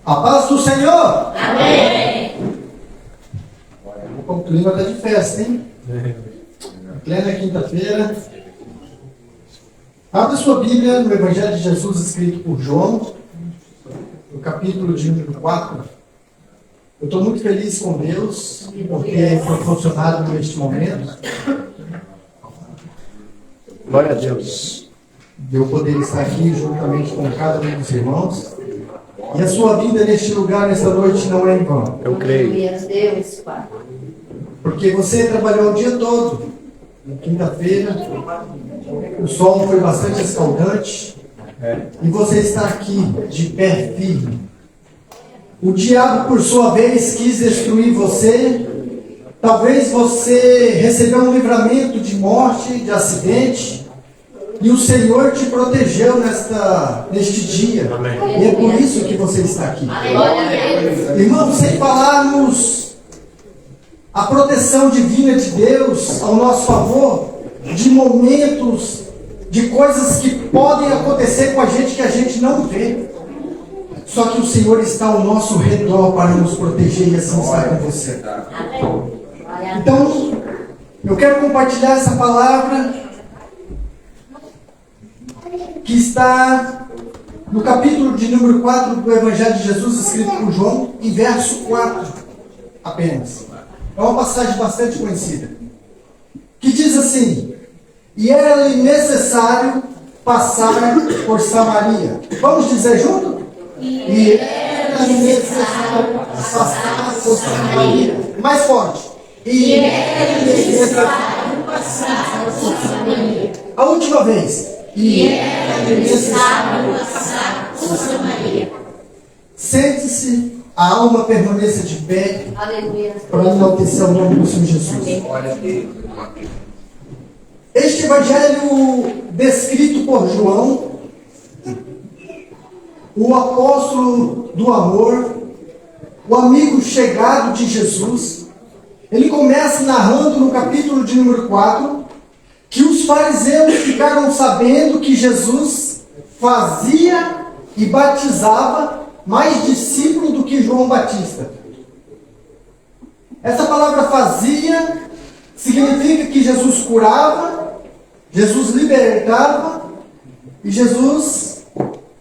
A paz do Senhor! Amém! O clima está de festa, hein? Plena quinta-feira. Abra sua Bíblia no Evangelho de Jesus escrito por João, no capítulo de número 4. Eu estou muito feliz com Deus por ter proporcionado neste momento. Glória a Deus. De eu poder estar aqui juntamente com cada um dos irmãos. E a sua vida neste lugar, nesta noite, não é em vão. Eu creio. Deus, Pai. Porque você trabalhou o dia todo, na quinta-feira, o sol foi bastante escaldante, e você está aqui, de pé firme. O diabo, por sua vez, quis destruir você. Talvez você recebeu um livramento de morte, de acidente, e o Senhor te protegeu neste dia. Amém. E é por isso que você está aqui. Glória a Deus. Irmãos, sem falarmos a proteção divina de Deus ao nosso favor, de momentos, de coisas que podem acontecer com a gente que a gente não vê. Só que o Senhor está ao nosso redor para nos proteger e assim está com você. Então, eu quero compartilhar essa palavra que está no capítulo de número 4 do Evangelho de Jesus, escrito por João, em verso 4 apenas. É uma passagem bastante conhecida, que diz assim: e era-lhe necessário passar por Samaria. Vamos dizer junto? E era-lhe necessário passar por Samaria. Mais forte. E era-lhe necessário passar por Samaria. A última vez. E era-lhe necessário passar por Samaria. Sente-se, a alma permaneça de pé. Aleluia. Para enaltecer o nome do Senhor Jesus. Este evangelho descrito por João, o apóstolo do amor, o amigo chegado de Jesus, ele começa narrando no capítulo de número 4, que os fariseus ficaram sabendo que Jesus fazia e batizava mais discípulos do que João Batista. Essa palavra fazia significa que Jesus curava, Jesus libertava e Jesus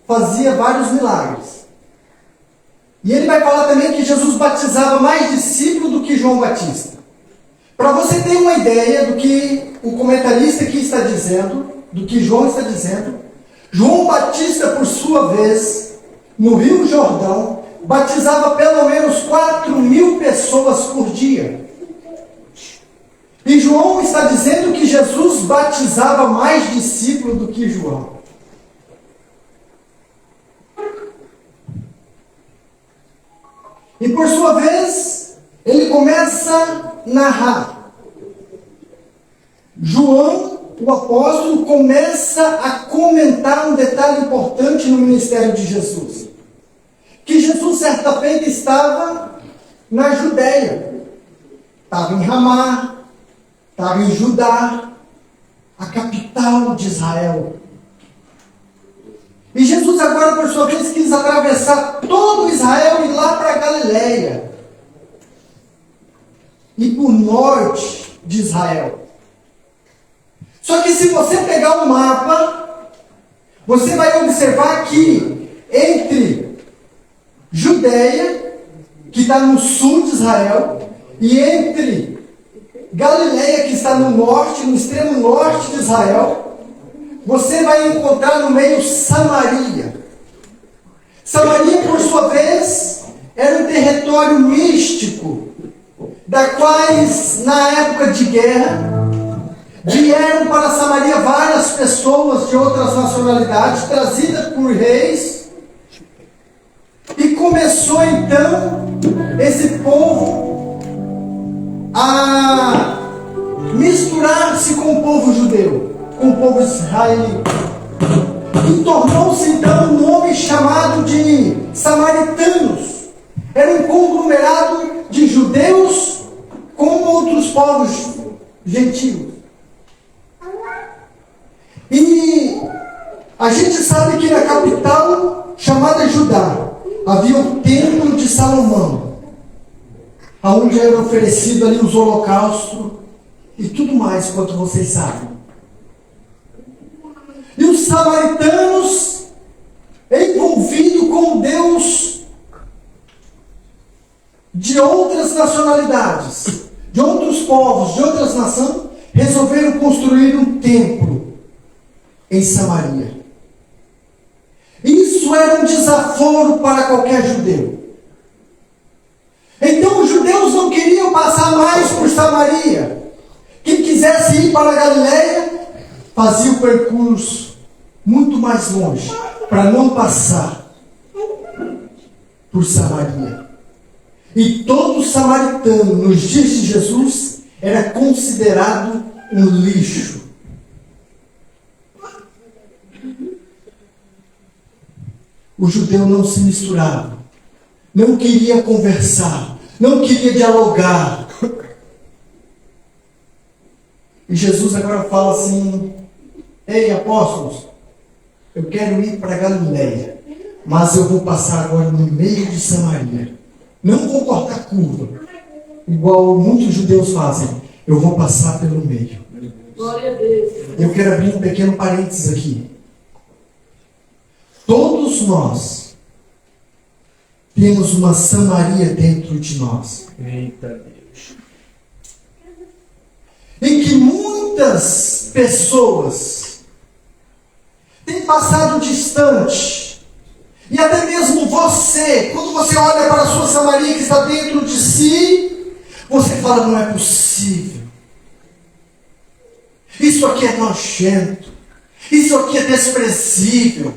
fazia vários milagres. E ele vai falar também que Jesus batizava mais discípulos do que João Batista. Para você ter uma ideia do que o comentarista aqui está dizendo, do que João está dizendo, João Batista, por sua vez, no Rio Jordão, batizava pelo menos 4.000 pessoas por dia. E João está dizendo que Jesus batizava mais discípulos do que João. E por sua vez, ele começa a narrar. João, o apóstolo, começa a comentar um detalhe importante no ministério de Jesus. Que Jesus, certa feita, estava na Judéia. Estava em Ramá, estava em Judá, a capital de Israel. E Jesus agora, por sua vez, quis atravessar todo Israel e ir lá para a Galileia. E para o norte de Israel. Só que se você pegar o mapa, você vai observar que entre Judeia, que está no sul de Israel, e entre Galileia, que está no norte, no extremo norte de Israel, você vai encontrar no meio Samaria. Samaria, por sua vez, era um território místico, da quais, na época de guerra, vieram para Samaria várias pessoas de outras nacionalidades, trazidas por reis, e começou então esse povo a misturar-se com o povo judeu, com o povo israelita. E tornou-se então um nome chamado de samaritanos. Era um conglomerado de judeus com outros povos gentios. E a gente sabe que na capital chamada Judá, havia o templo de Salomão, onde era oferecido ali os holocaustos e tudo mais, quanto vocês sabem. E os samaritanos, envolvidos com Deus de outras nacionalidades, de outros povos, de outras nações, resolveram construir um templo em Samaria. Isso era um desaforo para qualquer judeu. Então os judeus não queriam passar mais por Samaria. Quem quisesse ir para a Galileia, fazia o percurso muito mais longe, para não passar por Samaria. E todo samaritano, nos dias de Jesus, era considerado um lixo. O judeu não se misturava, não queria conversar, não queria dialogar. E Jesus agora fala assim: ei, apóstolos, eu quero ir para Galileia, mas eu vou passar agora no meio de Samaria. Não vou cortar curva, igual muitos judeus fazem. Eu vou passar pelo meio. Glória a Deus. Eu quero abrir um pequeno parênteses aqui. Todos nós temos uma Samaria dentro de nós. Eita Deus. Em que muitas pessoas têm passado distante. E até mesmo você, quando você olha para a sua Samaria que está dentro de si, você fala: não é possível. Isso aqui é nojento. Isso aqui é desprezível.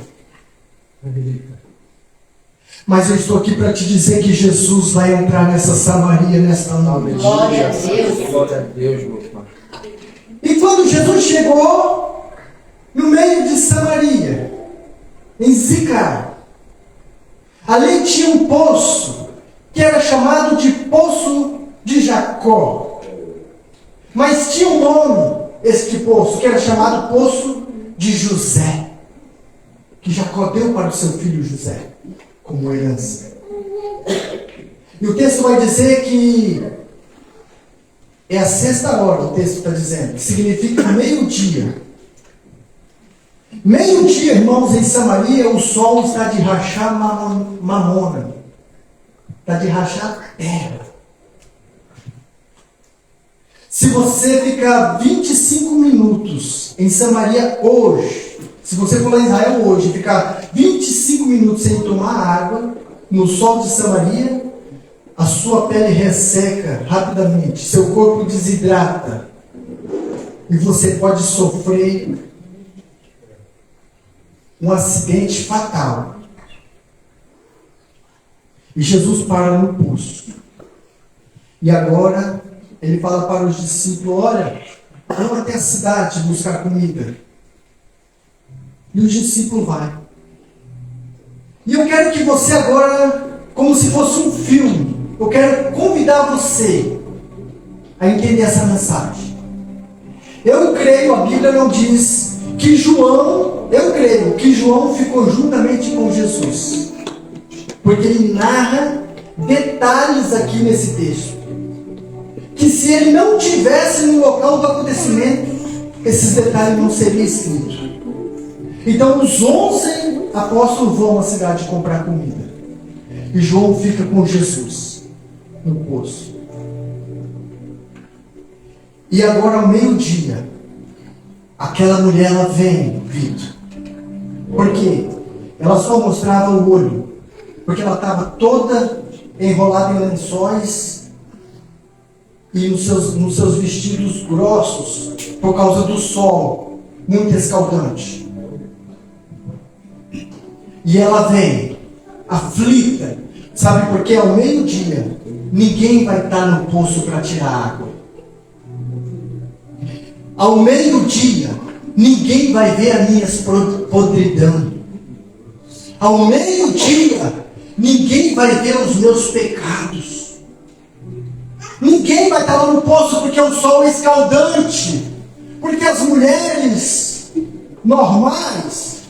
Mas eu estou aqui para te dizer que Jesus vai entrar nessa Samaria nesta noite. Glória a Deus. Glória a Deus, meu Pai. E quando Jesus chegou no meio de Samaria, em Sicar, ali tinha um poço que era chamado de Poço de Jacó. Mas tinha um nome, este poço, que era chamado Poço de José, que Jacó deu para o seu filho José como herança. E o texto vai dizer que é a sexta hora, o texto está dizendo, que significa meio-dia. Meio-dia, irmãos, em Samaria, o sol está de rachar mamona. Está de rachar terra. Se você ficar 25 minutos em Samaria hoje, se você for lá em Israel hoje e ficar 25 minutos sem tomar água, no sol de Samaria, a sua pele resseca rapidamente, seu corpo desidrata, e você pode sofrer um acidente fatal. E Jesus para no poço. E agora ele fala para os discípulos: olha, vão até a cidade buscar comida. E o discípulo vai. E eu quero que você agora, como se fosse um filme, eu quero convidar você a entender essa mensagem. Eu creio, a Bíblia não diz que eu creio que João ficou juntamente com Jesus, porque ele narra detalhes aqui nesse texto, que se ele não tivesse no local do acontecimento, esses detalhes não seriam escritos. Então os 11 apóstolos vão à cidade comprar comida, e João fica com Jesus no poço. E agora ao meio-dia, aquela mulher, ela vem, Vitor. Por quê? Ela só mostrava o olho, porque ela estava toda enrolada em lençóis e nos seus vestidos grossos, por causa do sol muito escaldante. E ela vem aflita. Sabe por quê? Ao meio-dia ninguém vai estar no poço para tirar água. Ao meio-dia ninguém vai ver a minha podridão. Ao meio-dia ninguém vai ver os meus pecados. Ninguém vai estar lá no poço porque o sol é escaldante. Porque as mulheres normais,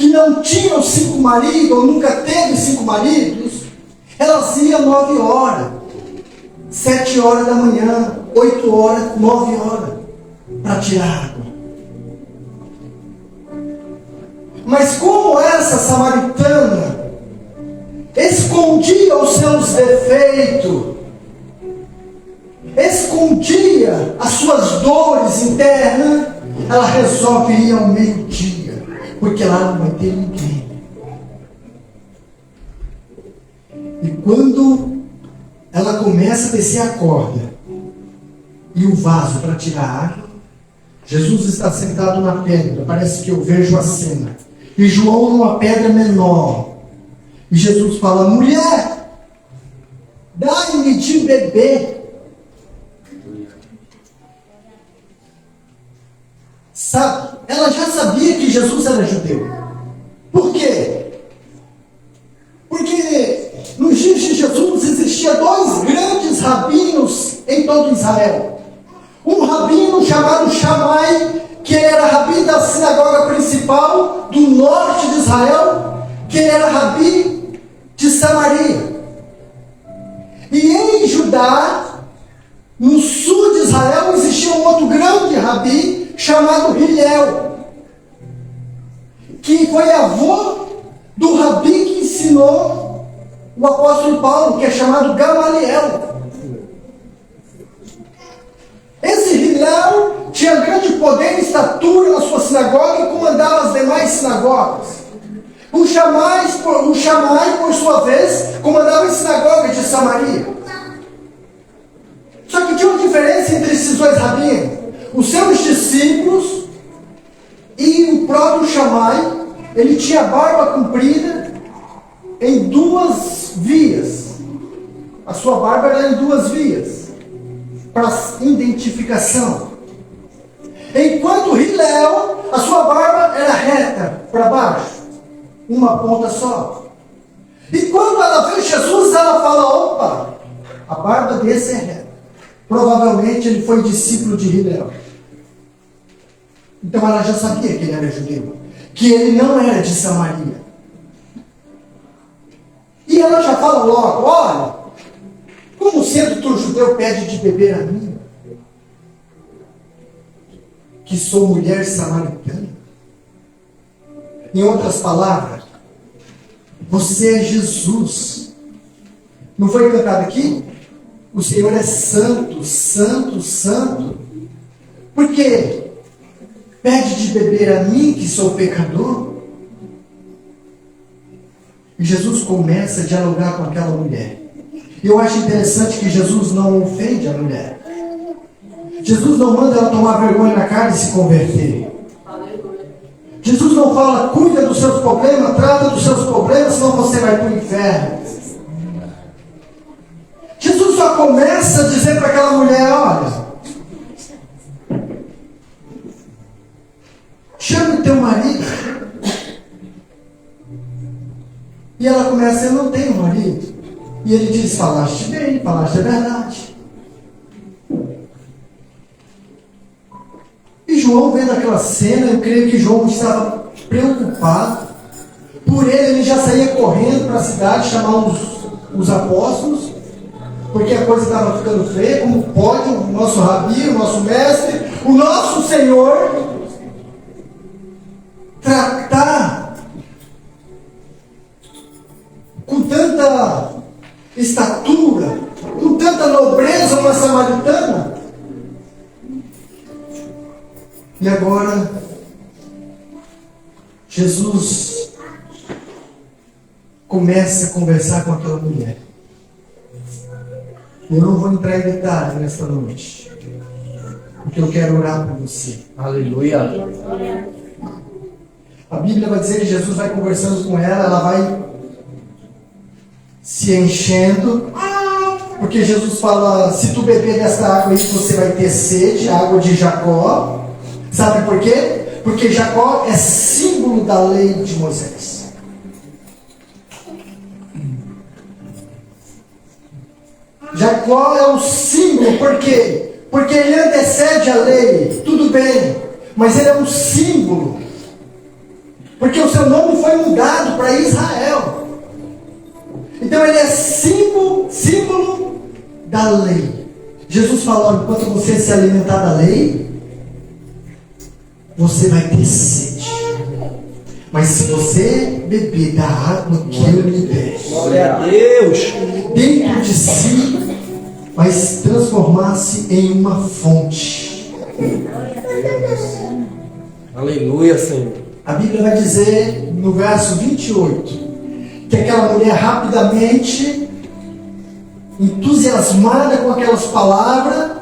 que não tinham 5 maridos, ou nunca teve 5 maridos, elas iam 9 horas, 7 horas da manhã, 8 horas, 9 horas, para tirar água. Mas como essa samaritana escondia os seus defeitos, escondia as suas dores internas, ela resolve ir ao meio-dia, porque lá não vai ter ninguém. E quando ela começa a descer a corda e o vaso para tirar água, Jesus está sentado na pedra, parece que eu vejo a cena, e João numa pedra menor, e Jesus fala: mulher, dai-me de beber. Sabe, ela já sabia que Jesus era judeu. Por quê? Porque nos dias de Jesus existia 2 grandes rabinos em todo Israel. Um rabino chamado Shammai, que era rabi da sinagoga principal do norte de Israel, que era rabi de Samaria. E em Judá, no sul de Israel, existia um outro grande rabi chamado Hillel, que foi avô do rabi que ensinou o apóstolo Paulo, que é chamado Gamaliel. Esse Hillel tinha grande poder e estatura na sua sinagoga e comandava as demais sinagogas. O Shammai, por sua vez, comandava a sinagoga de Samaria. Só que tinha uma diferença entre esses 2 rabinos. Os seus discípulos e o próprio Shammai, ele tinha barba comprida em 2 vias. A sua barba era em 2 vias, para identificação. Enquanto Hillel, a sua barba era reta para baixo, uma ponta só. E quando ela vê Jesus, ela fala: opa, a barba desse é reta. Provavelmente ele foi discípulo de Hillel. Então ela já sabia que ele era judeu, que ele não era de Samaria. E ela já fala logo: olha, como sendo tu judeu pede de beber a mim, que sou mulher samaritana? Em outras palavras, você é Jesus. Não foi cantado aqui? O Senhor é santo, santo, santo. Por quê? Pede de beber a mim, que sou pecador? E Jesus começa a dialogar com aquela mulher. E eu acho interessante que Jesus não ofende a mulher. Jesus não manda ela tomar vergonha na cara e se converter. Jesus não fala: cuida dos seus problemas, trata dos seus problemas, senão você vai para o inferno. Jesus só começa a dizer para aquela mulher: olha, chame o teu marido. E ela começa: eu não tenho marido. E ele diz: falaste bem, falaste a verdade. E João, vendo aquela cena, eu creio que João estava preocupado. Por ele já saía correndo para a cidade chamar os apóstolos, porque a coisa estava ficando feia. Como pode o nosso rabi, o nosso mestre, o nosso Senhor tratar com tanta estatura, com tanta nobreza uma samaritana? E agora Jesus começa a conversar com aquela mulher. Eu não vou entrar em detalhe nesta noite, porque eu quero orar por você. Aleluia. A Bíblia vai dizer que Jesus vai conversando com ela, ela vai se enchendo, porque Jesus fala: se tu beber desta água aí, você vai ter sede, a água de Jacó. Sabe por quê? Porque Jacó é símbolo da lei de Moisés. Jacó é o símbolo, por quê? Porque ele antecede a lei, tudo bem, mas ele é um símbolo Porque o seu nome foi mudado para Israel. Então ele é símbolo da lei. Jesus falou: enquanto você se alimentar da lei, você vai ter sede. Mas se você beber da água que eu lhe der, Glória a Deus. dentro de si vai se transformar-se em uma fonte. Aleluia, Senhor. A Bíblia vai dizer no verso 28 que aquela mulher rapidamente, entusiasmada com aquelas palavras,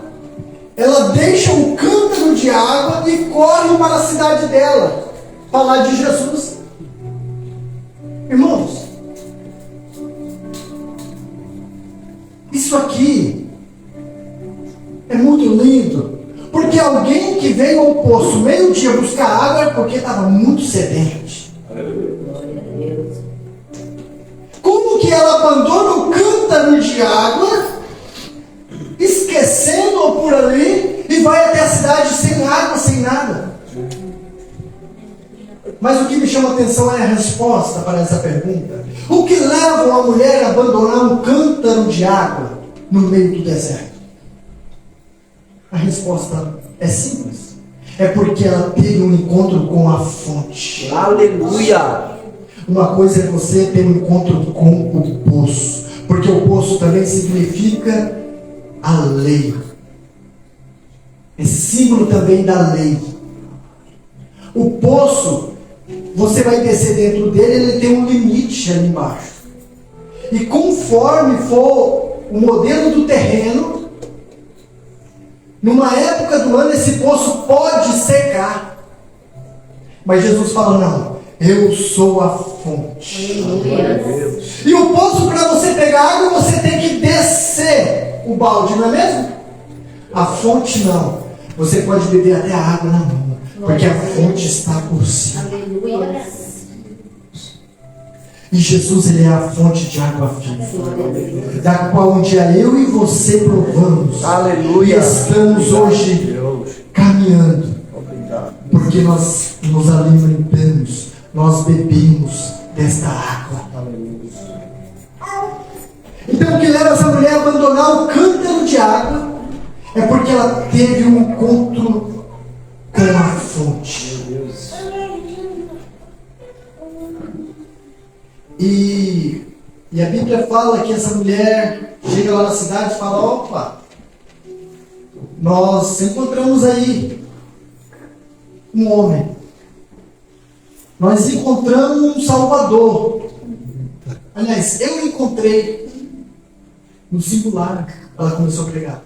ela deixa um cântaro de água e corre para a cidade dela falar de Jesus. Irmãos, isso aqui é muito lindo, porque alguém que veio ao poço meio-dia buscar água é porque estava muito sedente. Como que ela abandona o cântaro de água, esquecendo-o por ali, e vai até a cidade sem água, sem nada? Mas o que me chama a atenção é a resposta para essa pergunta. O que leva uma mulher a abandonar um cântaro de água no meio do deserto? A resposta é simples. É porque ela teve um encontro com a fonte. Aleluia. Uma coisa é você ter um encontro com o poço, porque o poço também significa a lei. É símbolo também da lei. O poço, você vai descer dentro dele, ele tem um limite ali embaixo. E conforme for o modelo do terreno, numa época do ano esse poço pode secar. Mas Jesus fala: não, eu sou a fonte. E o poço, para você pegar água, você tem que descer o balde, não é mesmo? A fonte não. Você pode beber até a água na mão, porque a fonte está por cima. Aleluia. E Jesus, ele é a fonte de água viva, da qual um dia eu e você provamos. Aleluia. E estamos hoje Deus. caminhando, Obrigado. porque nós nos alimentamos, nós bebemos desta água. Aleluia. Então o que leva essa mulher a abandonar o cântaro de água é porque ela teve um encontro com a fonte. Meu Deus. E a Bíblia fala que essa mulher chega lá na cidade e fala: opa, nós encontramos aí um homem, nós encontramos um Salvador. Aliás, eu encontrei no singular. Ela começou a pregar.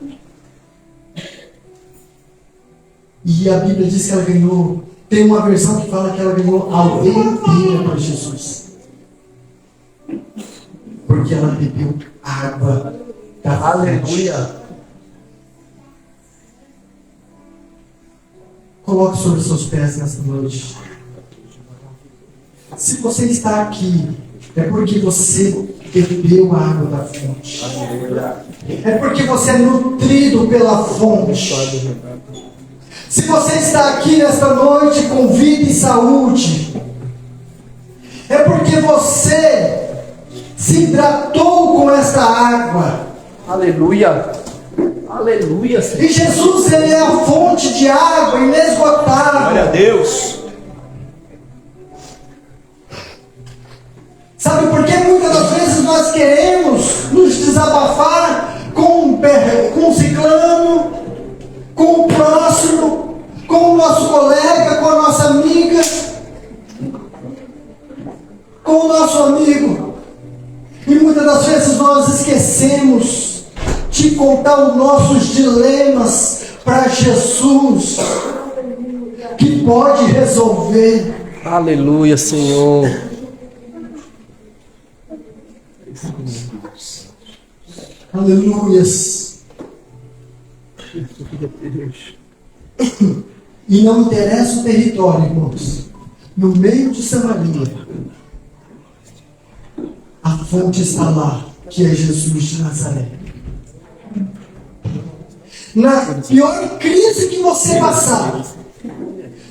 E a Bíblia diz que ela ganhou. Tem uma versão que fala que ela ganhou a aldeia inteira para Jesus. Porque ela bebeu água da fonte. Aleluia. Coloque sobre os seus pés nesta noite. Se você está aqui, é porque você bebeu a água da fonte. É porque você é nutrido pela fonte. Se você está aqui nesta noite com vida e saúde, é porque você se hidratou com esta água. Aleluia. Aleluia, Senhor. E Jesus, ele é a fonte de água inesgotável. Glória a Deus. Sabe por que muitas das vezes nós queremos nos desabafar com o ciclano, com o próximo, com o nosso colega, com a nossa amiga, com o nosso amigo? E muitas das vezes nós esquecemos de contar os nossos dilemas para Jesus, que pode resolver. Aleluia, Senhor. Aleluias. E não interessa o território, irmãos. No meio de Samaria, a fonte está lá, que é Jesus de Nazaré. Na pior crise que você passar,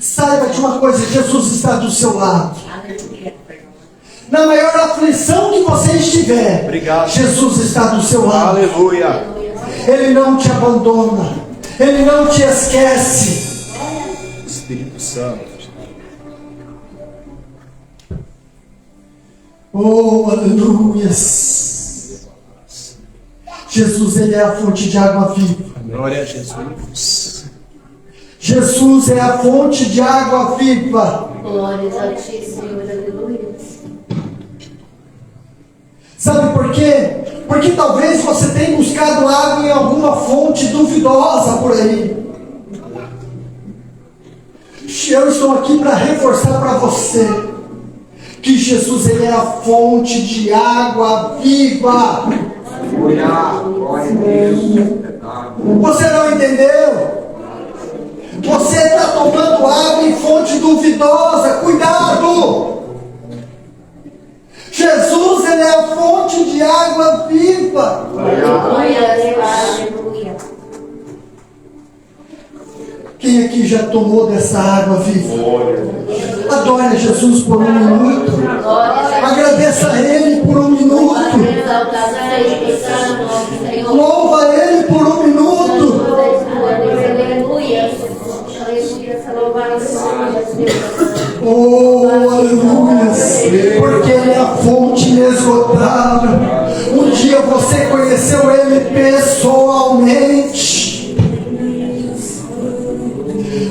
saiba de uma coisa: Jesus está do seu lado. Na maior aflição que você estiver, Obrigado. Jesus está do seu lado. Aleluia. Ele não te abandona. Ele não te esquece. Espírito Santo. Oh, aleluias. Jesus, Ele é a fonte de água viva. Glória a Jesus. Jesus é a fonte de água viva. Glórias a ti, Senhor. Aleluia. Sabe por quê? Porque talvez você tenha buscado água em alguma fonte duvidosa por aí. Eu estou aqui para reforçar para você que Jesus, Ele é a fonte de água viva. Glória a Deus. Você não entendeu? Você está tomando água em fonte duvidosa. Cuidado! Jesus, Ele é a fonte de água viva. Aleluia. Quem aqui já tomou dessa água viva? Adore a Jesus por um minuto. Agradeça a Ele por um minuto. Louva a Ele por um minuto. Oh, aleluia. Porque Ele é a fonte inesgotável. Um dia você conheceu Ele pessoalmente.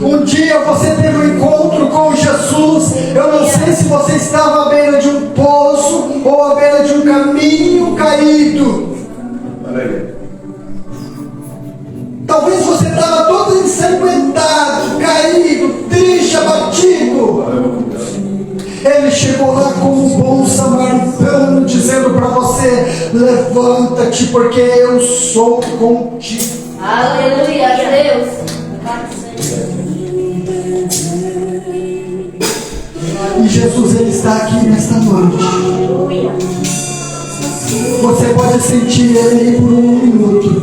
Um dia você teve um encontro com Jesus. Eu não sei se você estava à beira de um poço ou à beira de um caminho caído. Talvez você estava todo ensanguentado, caído, triste, abatido. Ele chegou lá como um bom samaritano, dizendo para você: levanta-te, porque eu sou contigo. Aleluia, Deus. E Jesus, Ele está aqui nesta noite. Você pode sentir Ele por um minuto.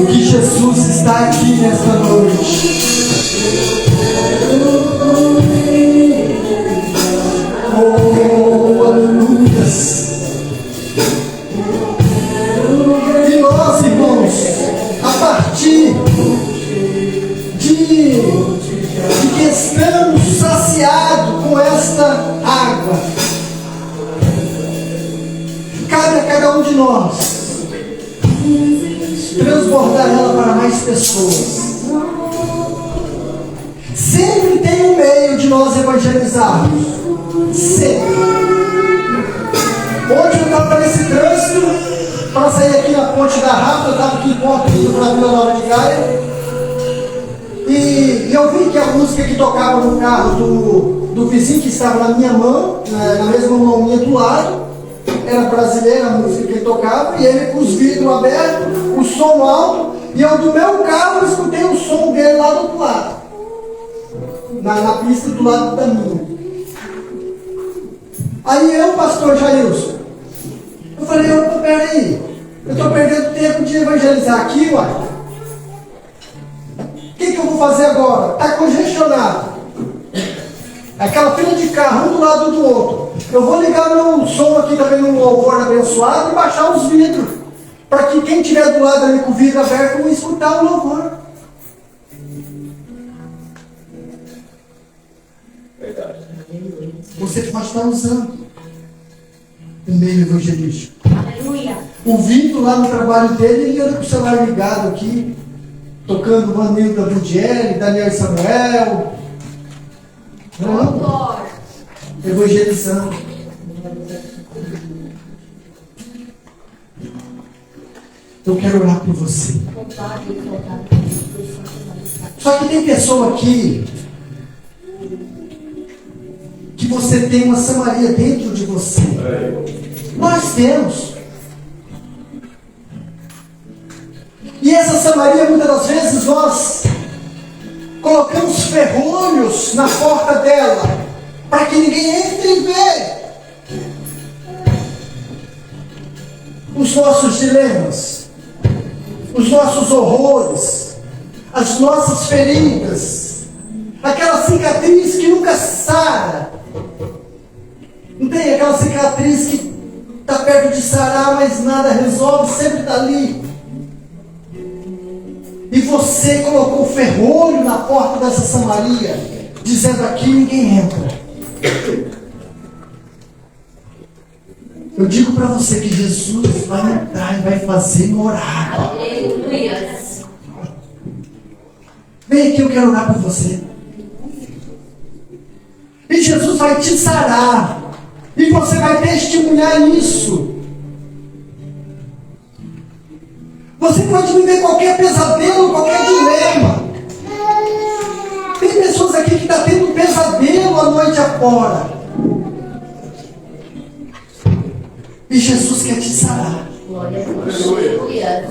Que Jesus está aqui nesta noite. Oh, aleluias. E nós, irmãos, a partir de que estamos saciados com esta água, cabe a cada um de nós transbordar ela para mais pessoas. Sempre tem um meio de nós evangelizarmos. Sempre. Hoje eu estava nesse trânsito para sair aqui na ponte da Rapa. Eu estava aqui em Porto indo para a Vila Nova de Gaia. E eu vi que a música que tocava no carro do vizinho que estava na minha mão, na mesma mão minha do lado, era brasileira a música que ele tocava, e ele com os vidros abertos, o som alto, e eu do meu carro escutei o som dele lá do outro lado, na pista do lado da minha. Aí eu, pastor Jailson, eu falei: opa, peraí, eu estou perdendo tempo de evangelizar aqui, uai. O que eu vou fazer agora? Está congestionado. Aquela fila de carro, um do lado do outro. Eu vou ligar meu som aqui também no louvor abençoado e baixar os vidros. Para que quem estiver do lado ali com o vidro aberto não escutar o louvor. Verdade. Você pode estar usando o meio evangelístico. Aleluia. O Vitor lá no trabalho dele, ele anda com o celular ligado aqui, tocando Vanilda Budieri, Daniel e Samuel. Não, evangelizando. Eu quero orar por você. Só que tem pessoa aqui que você tem uma Samaria dentro de você. Nós temos. E essa Samaria, muitas das vezes, nós colocamos ferrolhos na porta dela, para que ninguém entre e vê os nossos dilemas, os nossos horrores, as nossas feridas, aquela cicatriz que nunca sara. Não tem aquela cicatriz que está perto de sarar, mas nada resolve, sempre está ali. E você colocou ferrolho na porta dessa Samaria, dizendo: aqui ninguém entra. Eu digo para você que Jesus vai entrar e vai fazer morar. Aleluia. Vem aqui, eu quero orar por você. E Jesus vai te sarar. E você vai testemunhar isso. Você pode viver qualquer pesadelo, qualquer dilema. Tem pessoas aqui que estão tendo um pesadelo a noite afora. E Jesus quer te sarar. Glória a Deus. Aleluia.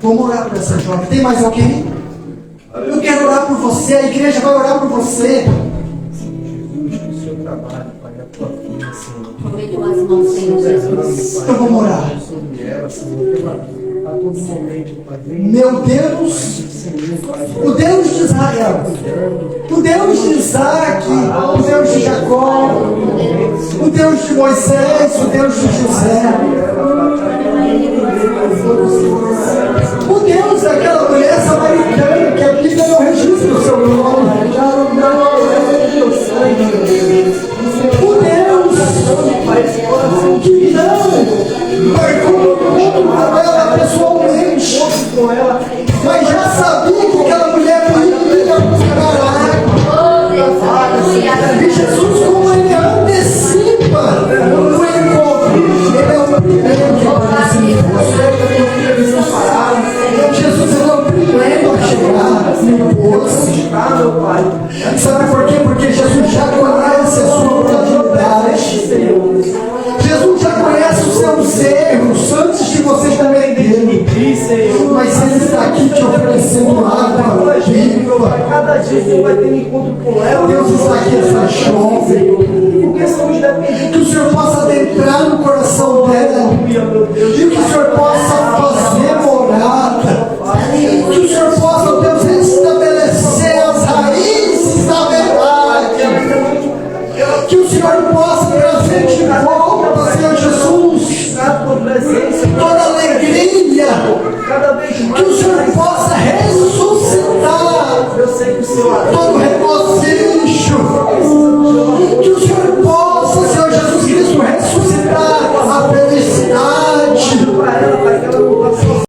Vamos orar por essa jovem. Tem mais alguém? Eu quero orar por você. A igreja vai orar por você. Jesus, o seu trabalho, Pai, a tua filha, Senhor. Prometo as mãos, Senhor Jesus. Então vamos orar. Sobre ela, Senhor, a todo momento, Pai. Meu Deus, Senhor, Pai. o Deus de Israel, o Deus de Isaac, o Deus de Jacó, o Deus de Moisés, o Deus de José, o Deus daquela mulher samaritana que a Bíblia não registra o seu nome, o Deus que não marcou o mundo com ela pessoalmente, mas já sabia que aquela mulher ia buscar água. E Jesus, como ele antecipa o encontro, ele é o primeiro que Jesus é o primeiro a chegar no poço. Sabe por quê? Porque Jesus já conhece a sua fragilidade. Jesus já conhece os seus erros antes de você cometer. Mas ele está aqui te oferecendo água viva. Cada dia você vai ter um encontro com ela. Deus está aqui essa jovem. Porque somos dependentes. Que o Senhor possa